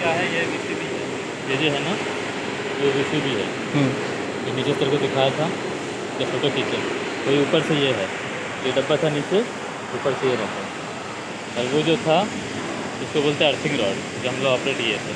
क्या है, ये VCB है। ये जो है ना, ये VCB है। ये नीचे तेरे को दिखाया था ये फ़ोटो खींचे, तो ये ऊपर से ये है, ये डब्बा था नीचे, ऊपर से ये रहता है। और वो जो था इसको बोलते हैं अर्थिंग रॉड, जो हम लोग ऑपरेट किए थे।